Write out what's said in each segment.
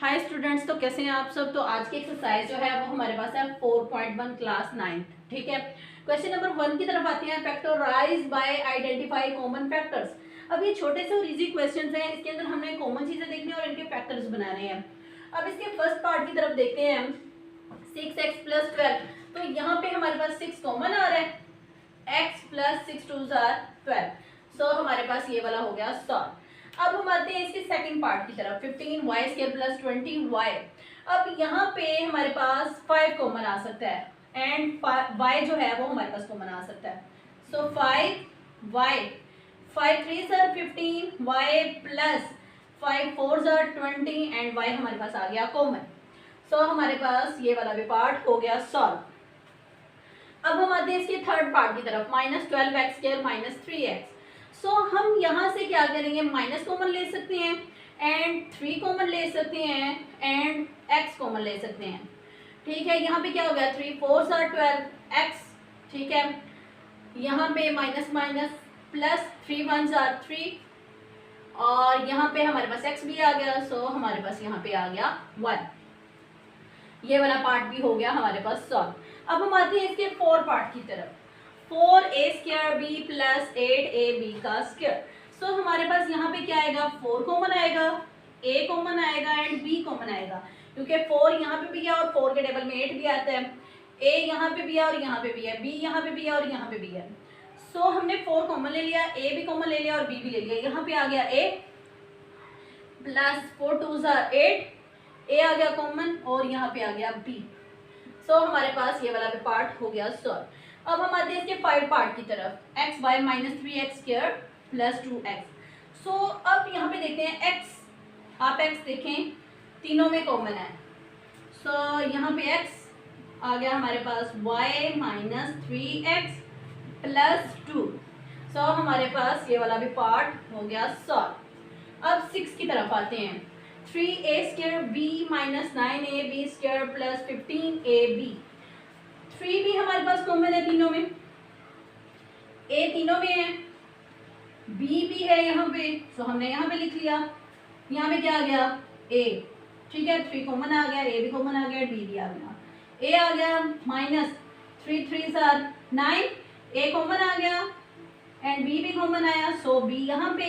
Hi students, तो कैसे हैं आप सब। तो आज की एक्सरसाइज जो है वो हमारे पास है 4.1 क्लास 9। ठीक है, क्वेश्चन नंबर 1 की तरफ आते हैं। Factorize by identify common factors. अब ये छोटे से और इजी क्वेश्चंस हैं, इसके अंदर हमने कॉमन चीजें देखनी है और इनके फैक्टर्स बनाने हैं। अब इसके फर्स्ट पार्ट की तरफ देखते हैं हम। 6x + 12, तो यहाँ पे हमारे पास 6 कॉमन आ रहा है। x + 6 2 12, सो हमारे पास ये वाला हो गया सॉल्व। अब हम आते हैं इसके सेकंड पार्ट की तरफ। 15y² + 20y। अब यहाँ पे हमारे पास 5 कॉमन आ सकता है एंड y जो है वो हमारे पास कॉमन आ सकता है। सो 5y, 5 3 15, y + 5 4 20 एंड y हमारे पास आ गया कॉमन। सो हमारे पास ये वाला भी पार्ट हो गया सॉल्व। अब हम आते हैं इसके थर्ड पार्ट की तरफ। -12x² - 3x। सो हम यहाँ से क्या करेंगे, माइनस कॉमन ले सकते हैं एंड 3 कॉमन ले सकते हैं एंड x कॉमन ले सकते हैं। ठीक है, यहाँ पे क्या हो गया, 3 4 12x। ठीक है, यहाँ पे माइनस माइनस प्लस 3 1 3 और यहाँ पे हमारे पास x भी आ गया। सो हमारे पास यहाँ पे आ गया 1। ये वाला पार्ट भी हो गया हमारे पास सॉल्व। अब हम आते हैं इसके 4 पार्ट की तरफ। 4a² b + 8ab का स्क्वायर। सो हमारे पास यहाँ पे क्या आएगा, 4 कॉमन आएगा, a कॉमन आएगा एंड b कॉमन आएगा, क्योंकि 4 यहाँ पे भी है और 4 के टेबल में 8 भी आता है। a यहाँ पे भी है और यहाँ पे भी है, b यहाँ पे भी है और यहाँ पे भी है। सो हमने 4 कॉमन ले लिया, a भी कॉमन ले लिया और b भी ले लिया। यहाँ पे आ गया a + 4 2 8, a आ गया कॉमन और यहाँ पे आ गया b। सो हमारे पास ये वाला भी पार्ट हो गया सॉल्व। अब हम आते हैं इसके 5 पार्ट की तरफ। xy - 3x² + 2x। सो अब यहाँ पे देखते हैं x, आप x देखें तीनों में कॉमन है। सो यहाँ पे x आ गया हमारे पास y - 3x + 2। सो हमारे पास ये वाला भी पार्ट हो गया सॉल्व। अब 6 की तरफ आते हैं। 3a² b - 9ab² + 15ab। 3 भी हमारे पास कॉमन है तीनों में, a तीनों में है, b भी है यहाँ पे, तो हमने यहाँ पे लिख लिया। यहाँ पे क्या आ गया, a। ठीक है, 3 कॉमन आ गया, a भी कॉमन आ गया, b भी आ गया। a आ गया -3 3 9, a कॉमन आ गया एंड b भी कॉमन आया। सो b यहाँ पे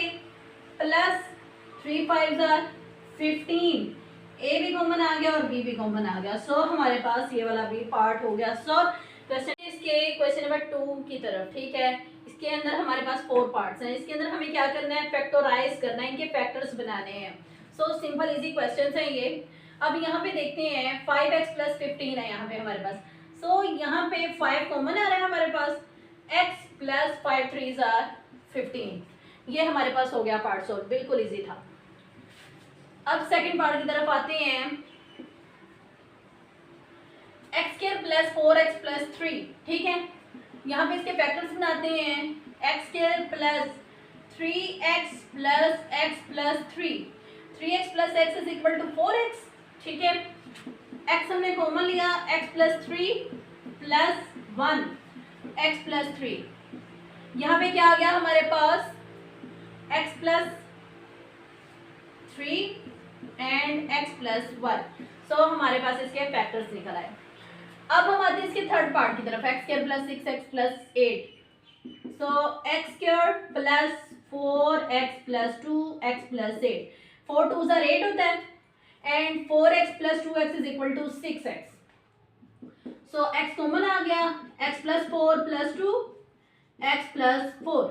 +3 5 15, a भी कॉमन आ गया और b भी कॉमन आ गया। सो हमारे पास ये वाला भी पार्ट हो गया सॉल्व। क्वेश्चन नंबर 2 की तरफ। ठीक है, इसके अंदर हमारे पास 4 पार्ट्स हैं। इसके अंदर हमें क्या करना है, फैक्टराइज करना है, इनके फैक्टर्स बनाने हैं। सो सिंपल इजी क्वेश्चंस हैं ये। अब यहाँ पे देखते हैं 5x + 15 है यहाँ पे हमारे पास। सो यहाँ पे 5 कॉमन आ रहा है हमारे पास, x + 5 3 15। ये हमारे पास हो गया पार्ट सॉल्व, बिल्कुल इजी था। अब सेकंड पार्ट की तरफ आते हैं। x² + 4x + 3। ठीक है, यहाँ पे इसके फैक्टर्स बनाते हैं। x² + 3x + x + 3। 3x + x = 4x। ठीक है, x हमने कॉमन लिया, x + 3 + 1 x + 3। यहाँ पे क्या आ गया हमारे पास, x + 3 एंड x + 1। सो हमारे पास इसके फैक्टर्स निकल आए। अब हम आते हैं इसके थर्ड पार्ट की तरफ। x² + 6x + 8। सो x² + 4x + 2x + 8। 4 2 8 होता है and 4x + 2x = 6x। So x common आ गया, x + 4 + 2 x + 4।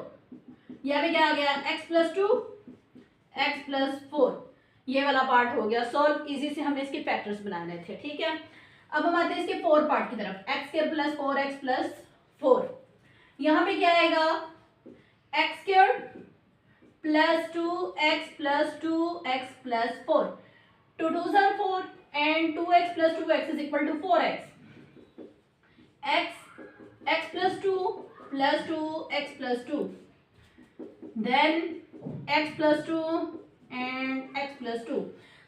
यहाँ पे क्या आ गया, x + 2 x + 4। ये वाला पार्ट हो गया सॉल्व। इजी से हमें इसके फैक्टर्स बनाने थे। ठीक है, अब हम आते हैं इसके 4 पार्ट की तरफ। x² + 4x + 4। यहाँ पे क्या आएगा, x² + 2x + 2x + 4। 2 2 4 and 2x + 2x = 4x। x + 2 + 2x + 2, then x + 2 and x + 2।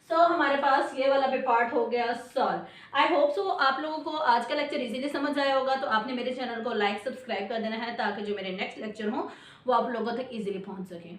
So हमारे पास ये वाला भी पार्ट हो गया सॉल्व। आई होप सो आप लोगों को आज का लेक्चर इजीली समझ आया होगा। तो आपने मेरे चैनल को लाइक सब्सक्राइब कर देना है ताकि जो मेरे नेक्स्ट लेक्चर हो वो आप लोगों तक इजीली पहुंच सके।